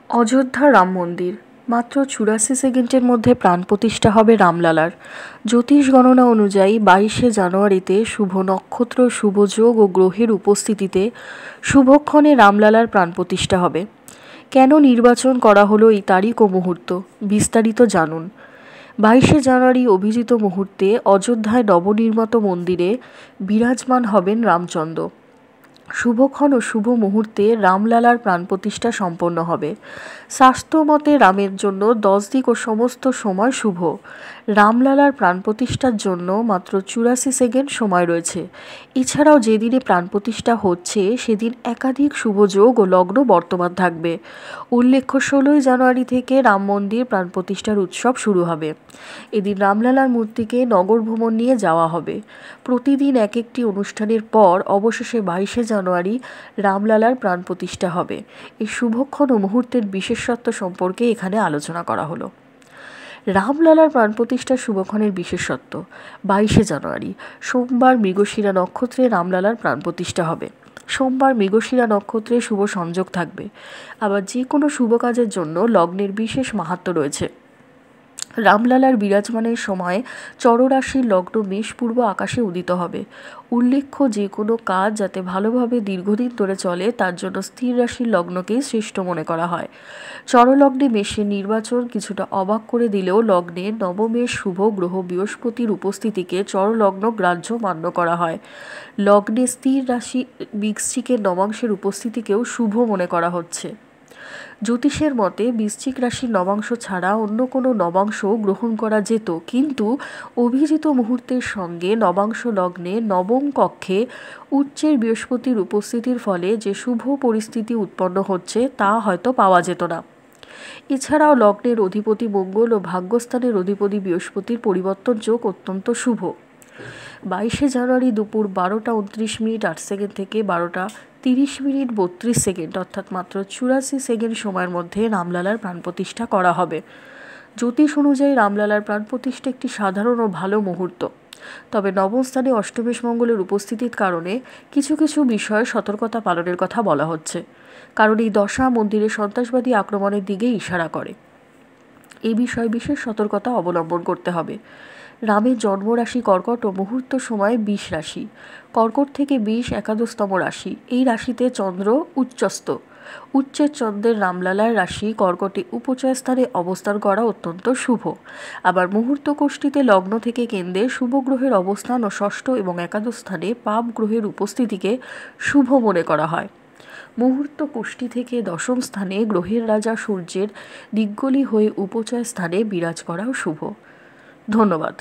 অযোধ্যা রাম মন্দির মাত্র ৮৪ সেকেন্ডের মধ্যে প্রাণ প্রতিষ্ঠা হবে রামলালার। জ্যোতিষ গণনা অনুযায়ী ২২শে জানুয়ারিতে শুভ নক্ষত্র, শুভ যোগ ও গ্রহের উপস্থিতিতে শুভক্ষণে রামলালার প্রাণ প্রতিষ্ঠা হবে। কেন নির্বাচন করা হলো এই তারিখ ও মুহূর্ত, বিস্তারিত জানুন। ২২শে জানুয়ারি অভিজিত মুহূর্তে অযোধ্যায় নবনির্মিত মন্দিরে বিরাজমান হবেন রামচন্দ্র। শুভক্ষণ ও শুভ মুহূর্তে রামলালার প্রাণ প্রতিষ্ঠা সম্পন্ন হবে। শাস্ত্রমতে রামের জন্য ১০ দিক ও সমস্ত সময় শুভ। রামলালার প্রাণ প্রতিষ্ঠার জন্য মাত্র ৮৪ সেকেন্ড সময় রয়েছে। এছাড়াও যেদিনে প্রাণ প্রতিষ্ঠা হচ্ছে সেদিন একাধিক শুভযোগ ও লগ্ন বর্তমান থাকবে। উল্লেখ্য ১৬ই জানুয়ারি থেকে রাম মন্দির প্রাণ প্রতিষ্ঠার উৎসব শুরু হবে। এদিন রামলালার মূর্তিকে নগর ভ্রমণ নিয়ে যাওয়া হবে। প্রতিদিন এক একটি অনুষ্ঠানের পর অবশেষে ২২শে জানুয়ারি রামলালার প্রাণ প্রতিষ্ঠা হবে। এই শুভক্ষণ ও মুহূর্তের বিশেষত্ব সম্পর্কে এখানে আলোচনা করা হলো। রামলালার প্রাণ প্রতিষ্ঠার শুভক্ষণের বিশেষত্ব: ২২শে জানুয়ারি সোমবার মৃগশিরা নক্ষত্রে রামলালার প্রাণ প্রতিষ্ঠা হবে। সোমবার মৃগশিরা নক্ষত্রে শুভ সংযোগ থাকবে। আবার যে কোনো শুভ কাজের জন্য লগ্নের বিশেষ মাহাত্ম্য রয়েছে। রামলালার বিরাজমানের সময় চররাশির লগ্ন মেষ পূর্ব আকাশে উদিত হবে। উল্লেখ্য, যে কোনো কাজ যাতে ভালোভাবে দীর্ঘদিন ধরে চলে তার জন্য স্থির রাশির লগ্নকেই শ্রেষ্ঠ মনে করা হয়। চরলগ্নে মেষের নির্বাচন কিছুটা অবাক করে দিলেও লগ্নে নবমেষ শুভ গ্রহ বৃহস্পতির উপস্থিতিকে চরলগ্ন গ্রাহ্য মান্য করা হয়। লগ্নে স্থির রাশি বৃশ্চিকের নবাংশের উপস্থিতিকেও শুভ মনে করা হচ্ছে। জ্যোতিষের মতে বৃশ্চিক রাশির নবাংশ ছাড়া অন্য কোনো নবাংশ গ্রহণ করা যেত, কিন্তু অভিজিত মুহূর্তের সঙ্গে নবাংশ লগ্নে নবম কক্ষে উচ্চের বৃহস্পতির উপস্থিতির ফলে যে শুভ পরিস্থিতি উৎপন্ন হচ্ছে তা হয়তো পাওয়া যেত না। এছাড়াও লগ্নের অধিপতি মঙ্গল ও ভাগ্যস্থানের অধিপতি বৃহস্পতির পরিবর্তন যোগ অত্যন্ত শুভ। ২২শে জানুয়ারি দুপুর ১২টা ২৯ মিনিট ৮ সেকেন্ড থেকে ১২টা ৩০ মিনিট ৩২ সেকেন্ড অর্থাৎ মাত্র ৮৪ সেকেন্ড সময়ের মধ্যে রামলালার প্রাণ প্রতিষ্ঠা করা হবে। জ্যোতিষ অনুযায়ী রামলালার প্রাণ প্রতিষ্ঠা একটি সাধারণ ও ভালো মুহূর্ত। তবে নবম স্থানে অষ্টমেশ মঙ্গলের উপস্থিতির কারণে কিছু কিছু বিষয়ে সতর্কতা পালনের কথা বলা হচ্ছে, কারণ এই দশা মন্দিরে সন্ত্রাসবাদী আক্রমণের দিকে ইশারা করে। এই বিষয়ে বিশেষ সতর্কতা অবলম্বন করতে হবে। রামের জন্মরাশি কর্কট ও মুহূর্ত সময় ২০ রাশি। কর্কট থেকে ২০ একাদশতম রাশি। এই রাশিতে চন্দ্র উচ্চস্থ। উচ্চের চন্দ্রের রামলালার রাশি কর্কটে উপচয় স্থানে অবস্থান করা অত্যন্ত শুভ। আবার মুহূর্ত কোষ্ঠীতে লগ্ন থেকে কেন্দ্রে শুভ গ্রহের অবস্থান ও ষষ্ঠ এবং একাদশ স্থানে পাপ গ্রহের উপস্থিতিকে শুভ মনে করা হয়। মুহূর্ত কোষ্ঠী থেকে দশম স্থানে গ্রহের রাজা সূর্যের দিগ্গলি হয়ে উপচয় স্থানে বিরাজ করাও শুভ। ধন্যবাদ।